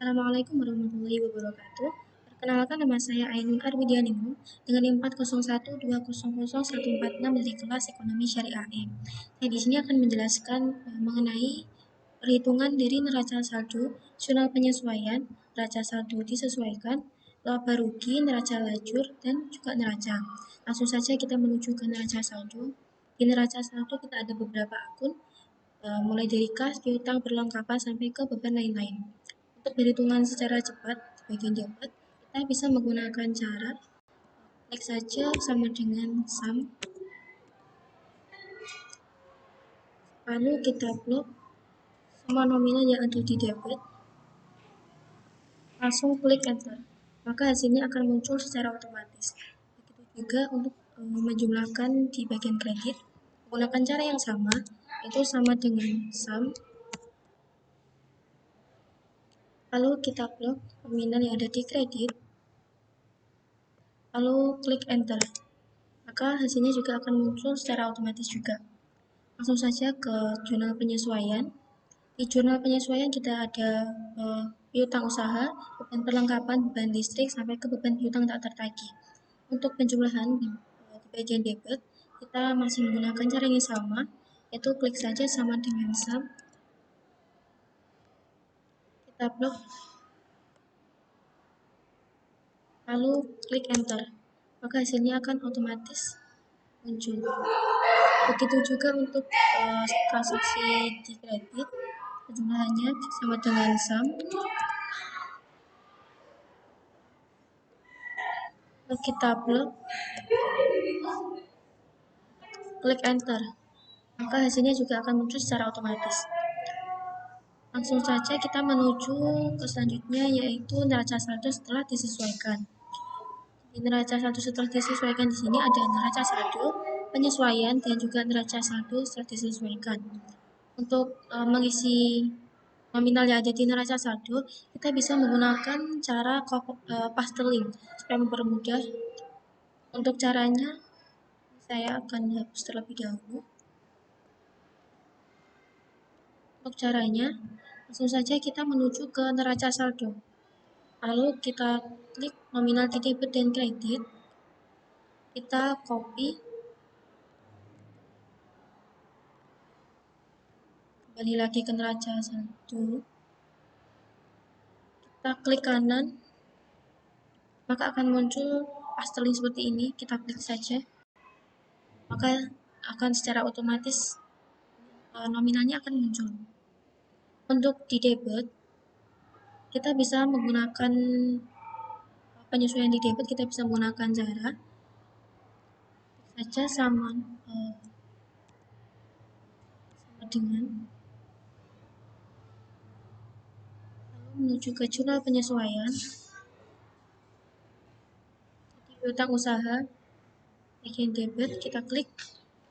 Assalamualaikum warahmatullahi wabarakatuh. Perkenalkan, nama saya Ainun Arwidianingrum dengan NIM 401200146 dari kelas Ekonomi Syariah E. Saya di sini akan menjelaskan mengenai perhitungan dari neraca saldo, jurnal penyesuaian, neraca saldo disesuaikan, laba rugi, neraca lajur, dan juga neraca. Langsung saja kita menuju ke neraca saldo. Di neraca saldo kita ada beberapa akun, mulai dari kas, piutang, perlengkapan, sampai ke beban lain-lain. Untuk perhitungan secara cepat di bagian debit, kita bisa menggunakan cara klik saja sama dengan sum, lalu kita blok semua nominal yang ada di debit, langsung klik enter, maka hasilnya akan muncul secara otomatis. Begitu juga untuk menjumlahkan di bagian kredit, menggunakan cara yang sama, itu sama dengan sum, lalu kita blok nominal yang ada di kredit, lalu klik enter, maka hasilnya juga akan muncul secara otomatis juga. Langsung saja ke jurnal penyesuaian. Di jurnal penyesuaian kita ada piutang usaha, beban perlengkapan, beban listrik, sampai ke beban piutang tak tertagih. Untuk penjumlahan di bagian debit, kita masih menggunakan cara yang sama, yaitu klik saja sama dengan sum, kita blok, lalu klik enter, maka hasilnya akan otomatis muncul. Begitu juga untuk transaksi di kredit, jumlahnya sama dengan sum, lalu kita blok, klik enter, maka hasilnya juga akan muncul secara otomatis. Langsung saja kita menuju ke selanjutnya, yaitu neraca saldo setelah disesuaikan. Di neraca saldo setelah disesuaikan di sini ada neraca saldo, penyesuaian, dan juga neraca saldo setelah disesuaikan. Untuk mengisi nominal yang ada di neraca saldo, kita bisa menggunakan cara paste link supaya mempermudah. Untuk caranya, saya akan hapus terlebih dahulu. Untuk caranya, langsung saja kita menuju ke neraca saldo. Lalu kita klik nominal di debit dan kredit. Kita copy, kembali lagi ke neraca saldo. Kita klik kanan, maka akan muncul paste link seperti ini. Kita klik saja, maka akan secara otomatis nominalnya akan muncul. Untuk di debit, kita bisa menggunakan penyesuaian di debit, kita bisa menggunakan cara saja sama dengan, lalu menuju ke jurnal penyesuaian. Di piutang usaha bagian debit, kita klik,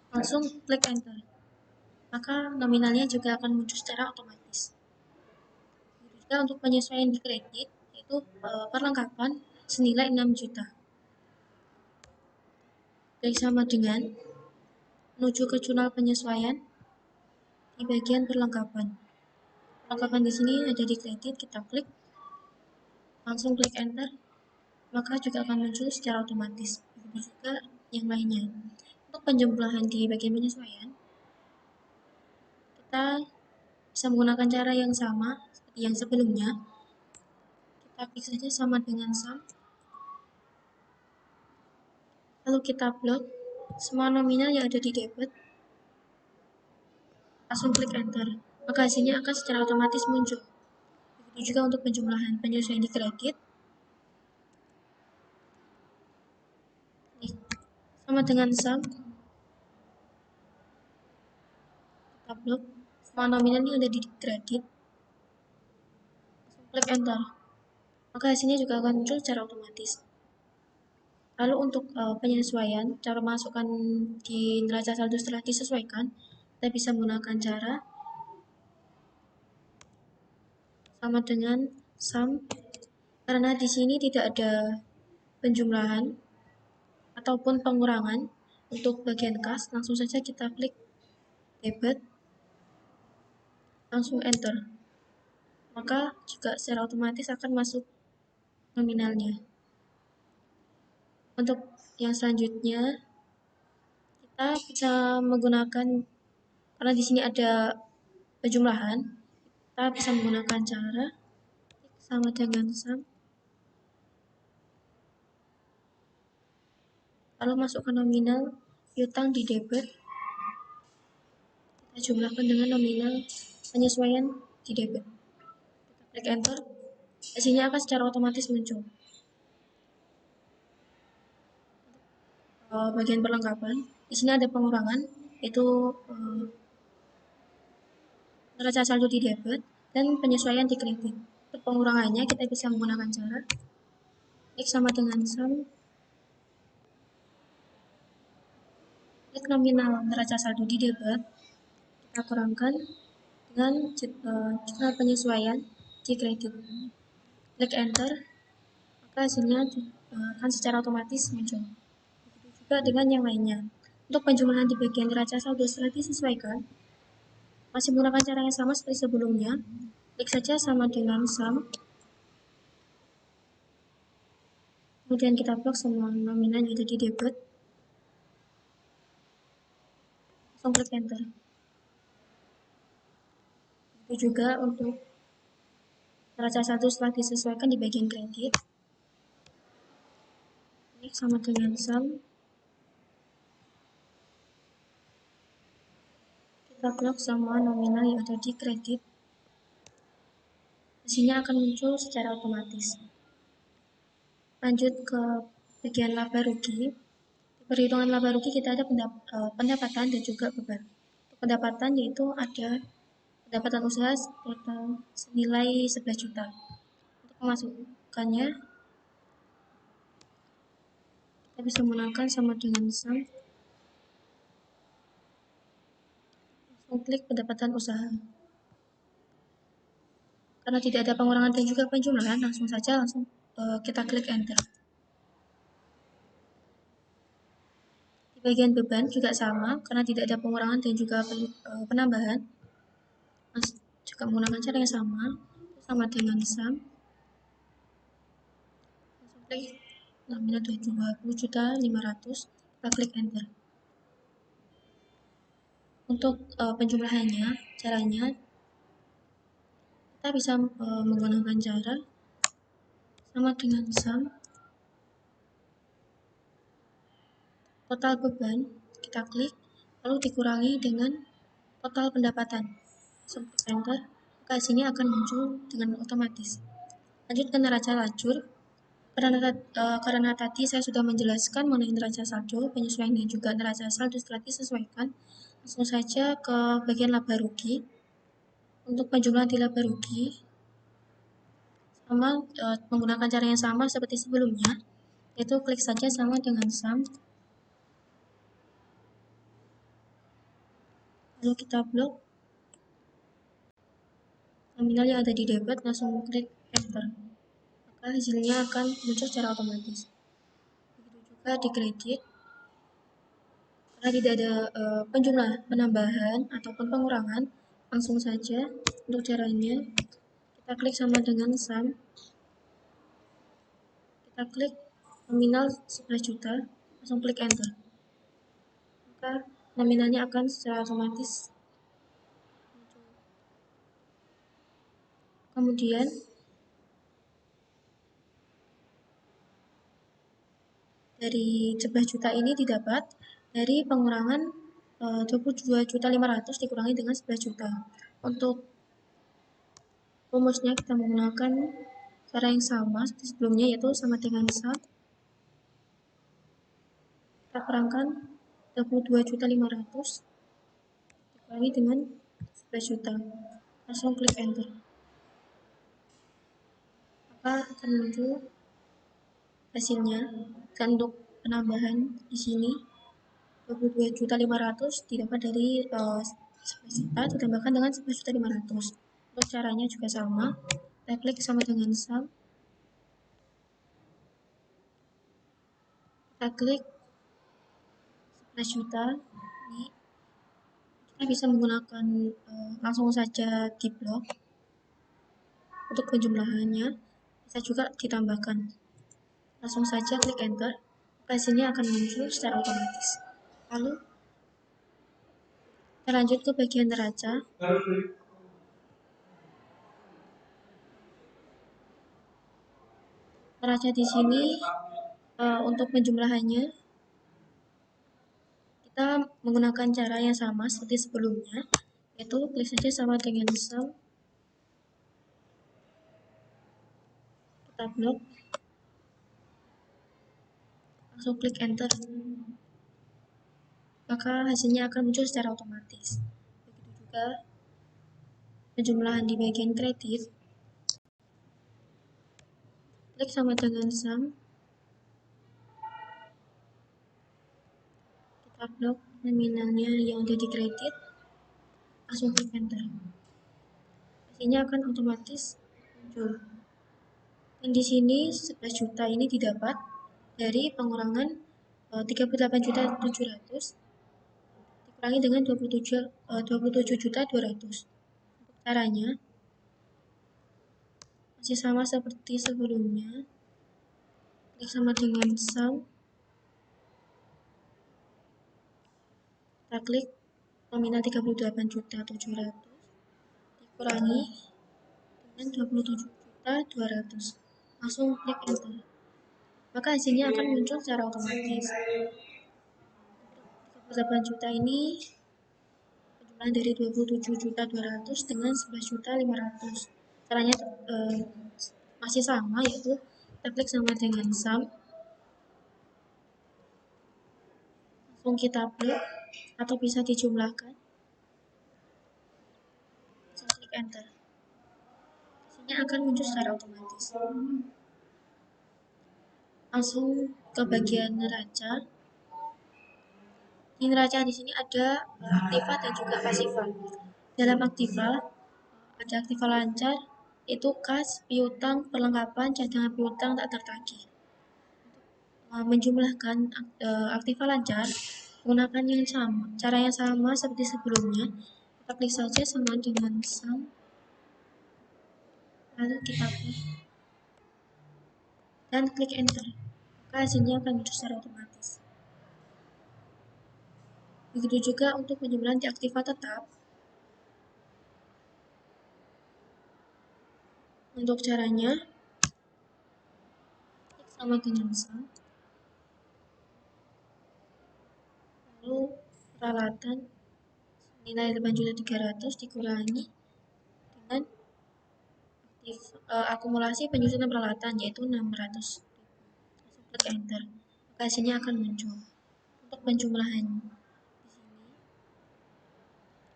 langsung klik enter, maka nominalnya juga akan muncul secara otomatis. Juga untuk penyesuaian di kredit, yaitu perlengkapan senilai 6 juta. Klik sama dengan, menuju ke jurnal penyesuaian. Di bagian perlengkapan, di sini ada di kredit, kita klik, langsung klik enter, maka juga akan muncul secara otomatis. Begitu juga yang lainnya. Untuk penjumlahan di bagian penyesuaian, kita bisa menggunakan cara yang sama seperti yang sebelumnya. Kita klik saja sama dengan sum, lalu kita blok semua nominal yang ada di debit, langsung klik enter, maka hasilnya akan secara otomatis muncul. Begitu juga untuk penjumlahan penyesuaian di kredit, sama dengan sum, kita blok semua nominal yang ada di kredit, langsung klik enter, maka hasilnya juga akan muncul secara otomatis. Lalu untuk penyesuaian, cara masukkan di neraca saldo setelah disesuaikan, kita bisa menggunakan cara sama dengan sum, karena di sini tidak ada penjumlahan ataupun pengurangan. Untuk bagian kas, langsung saja kita klik debit, langsung enter, maka juga secara otomatis akan masuk nominalnya. Untuk yang selanjutnya, kita bisa menggunakan, karena di sini ada penjumlahan, kita bisa menggunakan cara sama dengan sum, lalu masukkan nominal piutang di debit, kita jumlahkan dengan nominal penyesuaian di debit. Kita klik enter, hasilnya akan secara otomatis muncul. Bagian perlengkapan, di sini ada pengurangan, yaitu neraca saldo di debit dan penyesuaian di kredit. Untuk pengurangannya kita bisa menggunakan cara X sama dengan sum, klik nominal neraca saldo di debit, kita kurangkan dengan jumlah penyesuaian di kredit. Klik enter, maka hasilnya akan secara otomatis muncul. Begitu juga dengan yang lainnya. Untuk penjumlahan di bagian neraca saldo setelah disesuaikan, masih menggunakan cara yang sama seperti sebelumnya. Klik saja sama dengan sum, kemudian kita blok semua nominal yang ada di debit, langsung klik enter. Begitu juga untuk neraca saldo setelah disesuaikan di bagian kredit, klik sama dengan sum, kita blok semua nominal yang ada di kredit, hasilnya akan muncul secara otomatis. Lanjut ke bagian laba rugi. Di perhitungan laba rugi kita ada pendapatan dan juga beban. Untuk pendapatan yaitu ada pendapatan usaha total senilai 11 juta. Untuk pemasukannya kita bisa menggunakan sama dengan sum, langsung klik pendapatan usaha. Karena tidak ada pengurangan dan juga penjumlahan, langsung kita klik enter. Di bagian beban juga sama, karena tidak ada pengurangan dan juga penambahan, juga menggunakan cara yang sama dengan sum, langsung klik nominal 20.500.000, kita klik enter. Untuk penjumlahannya, caranya kita bisa menggunakan cara sama dengan sum, total beban kita klik, lalu dikurangi dengan total pendapatan, langsung klik enter, maka hasilnya akan muncul dengan otomatis. Lanjut ke neraca lajur. Karena tadi saya sudah menjelaskan mengenai neraca saldo, penyesuaian dan juga neraca saldo setelah disesuaikan, langsung saja ke bagian laba rugi. Untuk penjumlahan di laba rugi, sama menggunakan cara yang sama seperti sebelumnya, yaitu klik saja sama dengan sum, lalu kita blok nominal yang ada di debit, langsung klik enter, maka hasilnya akan muncul secara otomatis. Begitu juga di kredit, karena tidak ada penambahan ataupun pengurangan, langsung saja untuk caranya kita klik sama dengan sum, kita klik nominal 11 juta, langsung klik enter, maka nominalnya akan secara otomatis muncul. Kemudian dari 11 juta ini didapat dari pengurangan 22.500.000 dikurangi dengan 11 juta. Untuk rumusnya kita menggunakan cara yang sama seperti sebelumnya, yaitu sama dengan sum, kita kurangkan 22.500.000 dikurangi dengan 11 juta, langsung klik enter, maka akan muncul hasilnya. Dan untuk penambahan di sini 22.500.000 didapat dari 11 juta ditambahkan dengan 11.500.000. Untuk caranya juga sama, kita klik sama dengan sum, kita klik 11 juta ini, kita bisa menggunakan langsung saja di blok, untuk penjumlahannya bisa juga ditambahkan. Langsung saja klik enter, hasilnya akan muncul secara otomatis. Lalu kita lanjut ke bagian neraca. Neraca di sini untuk penjumlahannya kita menggunakan cara yang sama seperti sebelumnya, yaitu klik saja sama dengan sum, kita blok, langsung klik enter, maka hasilnya akan muncul secara otomatis. Begitu juga penjumlahan di bagian kredit, klik sama dengan sum, kita blok nominalnya yang ada di kredit, langsung klik enter, hasilnya akan otomatis muncul. Dan di sini 11 juta ini didapat dari pengurangan 38.700 dikurangi dengan 27.200. Untuk caranya masih sama seperti sebelumnya, klik sama dengan sum, kita klik nominal 38.700 dikurangi dengan 27.200, langsung klik enter, maka hasilnya akan muncul secara otomatis. 38 juta ini penjumlahan dari 27.200 dengan 11.500. Caranya masih sama, yaitu kita klik sama dengan sum, langsung kita blok atau bisa dijumlahkan, langsung klik enter, hasilnya akan muncul secara otomatis. Langsung ke bagian neraca. Di neraca di sini ada aktiva dan juga pasiva. Dalam aktiva ada aktiva lancar, itu kas, piutang, perlengkapan, cadangan piutang tak tertagih. Menjumlahkan aktiva lancar menggunakan yang sama, cara yang sama seperti sebelumnya. Kita klik saja sama dengan sum, lalu kita klik dan klik enter, maka hasilnya akan muncul secara otomatis. Begitu juga untuk penjumlahan di aktiva tetap. Untuk caranya klik sama dengan sum, lalu peralatan nilai 8.300 dikurangi dengan akumulasi penyusunan peralatan, yaitu 600. Langsung klik enter, maka hasilnya akan muncul. Untuk penjumlahan di sini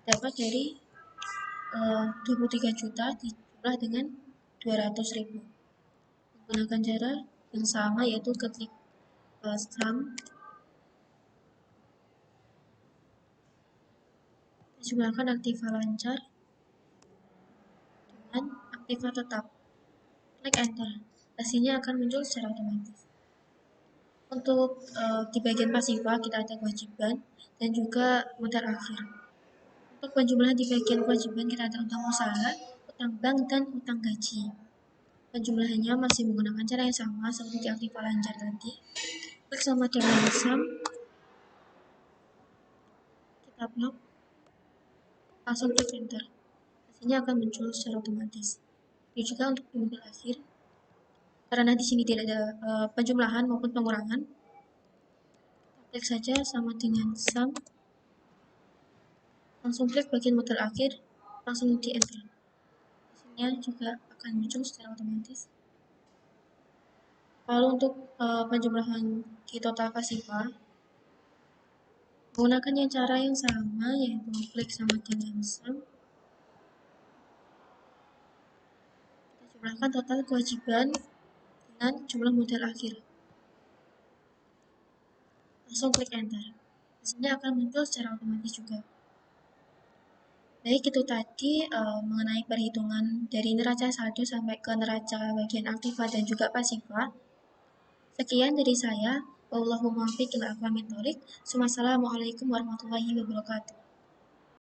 dapat dari 23 juta dijumlah dengan 200.000 menggunakan cara yang sama, yaitu klik sum, jumlahkan aktiva lancar dengan aktiva tetap, klik enter, hasilnya akan muncul secara otomatis. Untuk di bagian pasiva kita ada kewajiban dan juga modal akhir. Untuk penjumlahan di bagian kewajiban kita ada utang usaha, utang bank, dan utang gaji. Penjumlahannya masih menggunakan cara yang sama seperti aktiva lancar tadi. Klik sama dengan sum, kita blok, langsung klik enter, hasilnya akan muncul secara otomatis. Ini juga untuk modal akhir, karena di sini tidak ada penjumlahan maupun pengurangan, klik saja sama dengan sum, langsung klik bagian modal akhir, langsung di enter, hasilnya juga akan muncul secara otomatis. Lalu untuk penjumlahan di total pasiva menggunakan cara yang sama, yaitu klik sama dengan sum, kita jumlahkan total kewajiban dengan jumlah modal akhir, langsung klik enter, hasilnya akan muncul secara otomatis juga. Baik, itu tadi mengenai perhitungan dari neraca saldo sampai ke neraca bagian aktiva dan juga pasiva. Sekian dari saya. Wallahul muwaffiq ila aqwamit thoriq. Wassalamualaikum warahmatullahi wabarakatuh.